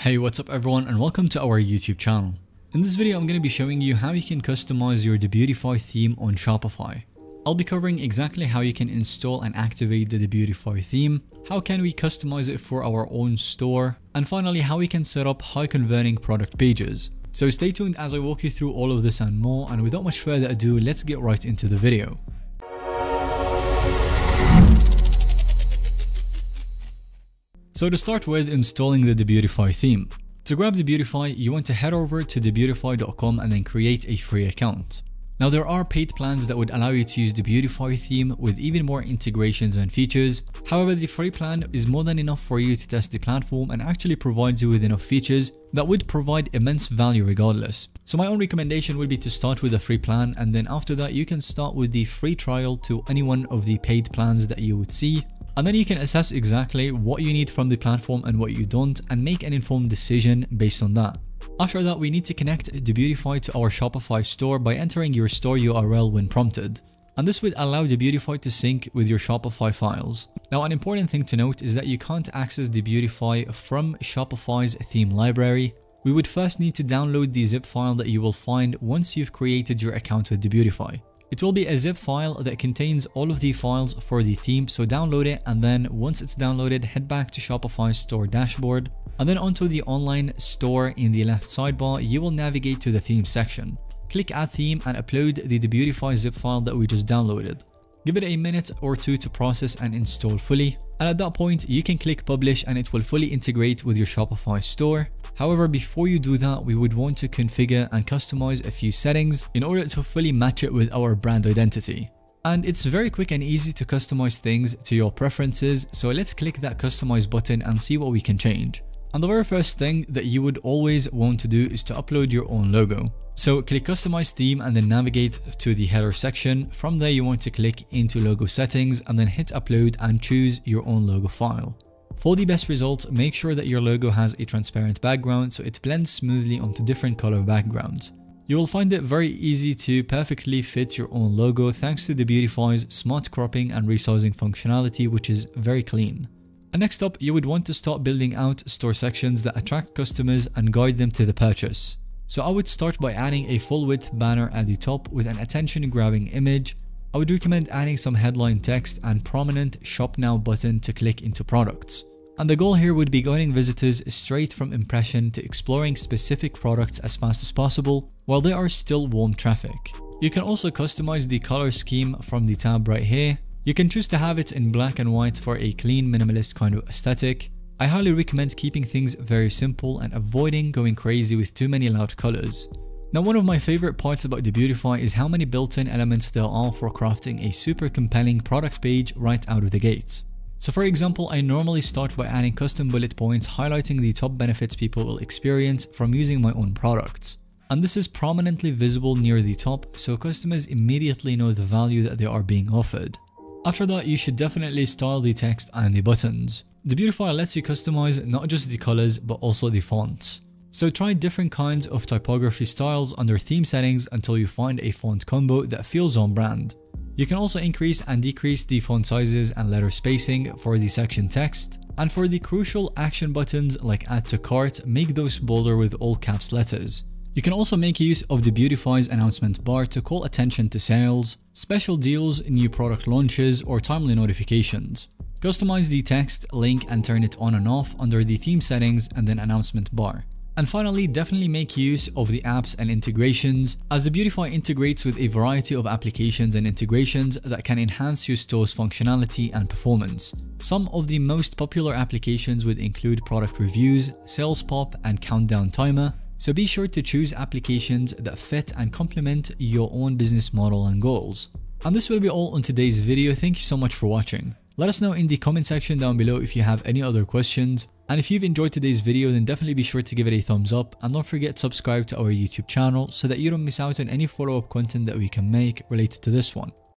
Hey, what's up everyone, and welcome to our YouTube channel. In this video, I'm going to be showing you how you can customize your Debutify theme on Shopify. I'll be covering exactly how you can install and activate the Debutify theme, how can we customize it for our own store, and finally how we can set up high converting product pages. So stay tuned as I walk you through all of this and more, and without much further ado, let's get right into the video. So to start with, installing the Debutify theme. To grab Debutify, you want to head over to debutify.com and then create a free account. Now there are paid plans that would allow you to use the Debutify theme with even more integrations and features. However, the free plan is more than enough for you to test the platform and actually provides you with enough features that would provide immense value regardless. So my own recommendation would be to start with a free plan, and then after that you can start with the free trial to any one of the paid plans that you would see. And then you can assess exactly what you need from the platform and what you don't, and make an informed decision based on that. After that, we need to connect Debutify to our Shopify store by entering your store URL when prompted. And this would allow Debutify to sync with your Shopify files. Now, an important thing to note is that you can't access Debutify from Shopify's theme library. We would first need to download the zip file that you will find once you've created your account with Debutify. It will be a zip file that contains all of the files for the theme, so download it, and then once it's downloaded, head back to Shopify's store dashboard, and then onto the online store. In the left sidebar, you will navigate to the theme section. Click add theme and upload the Debutify zip file that we just downloaded. Give it a minute or two to process and install fully, and at that point you can click publish and it will fully integrate with your Shopify store. However, before you do that, we would want to configure and customize a few settings in order to fully match it with our brand identity. And it's very quick and easy to customize things to your preferences, so let's click that customize button and see what we can change. And the very first thing that you would always want to do is to upload your own logo. So click customize theme and then navigate to the header section. From there you want to click into logo settings and then hit upload and choose your own logo file. For the best results, make sure that your logo has a transparent background so it blends smoothly onto different color backgrounds. You will find it very easy to perfectly fit your own logo thanks to Debutify's smart cropping and resizing functionality, which is very clean. And next up, you would want to start building out store sections that attract customers and guide them to the purchase. So I would start by adding a full width banner at the top with an attention grabbing image. I would recommend adding some headline text and prominent shop now button to click into products. And the goal here would be guiding visitors straight from impression to exploring specific products as fast as possible while they are still warm traffic. You can also customize the color scheme from the tab right here. You can choose to have it in black and white for a clean minimalist kind of aesthetic. I highly recommend keeping things very simple and avoiding going crazy with too many loud colors. Now, one of my favorite parts about Debutify is how many built-in elements there are for crafting a super compelling product page right out of the gate. So for example, I normally start by adding custom bullet points highlighting the top benefits people will experience from using my own products. And this is prominently visible near the top, so customers immediately know the value that they are being offered. After that, you should definitely style the text and the buttons. Debutify lets you customize not just the colors but also the fonts. So try different kinds of typography styles under theme settings until you find a font combo that feels on brand. You can also increase and decrease the font sizes and letter spacing for the section text. And for the crucial action buttons like add to cart, make those bolder with all caps letters. You can also make use of Debutify's announcement bar to call attention to sales, special deals, new product launches, or timely notifications. Customize the text, link, and turn it on and off under the theme settings and then announcement bar. And finally, definitely make use of the apps and integrations, as Debutify integrates with a variety of applications and integrations that can enhance your store's functionality and performance. Some of the most popular applications would include product reviews, sales pop, and countdown timer. So be sure to choose applications that fit and complement your own business model and goals. And this will be all on today's video. Thank you so much for watching. Let us know in the comment section down below if you have any other questions. And if you've enjoyed today's video, then definitely be sure to give it a thumbs up, and don't forget to subscribe to our YouTube channel so that you don't miss out on any follow-up content that we can make related to this one.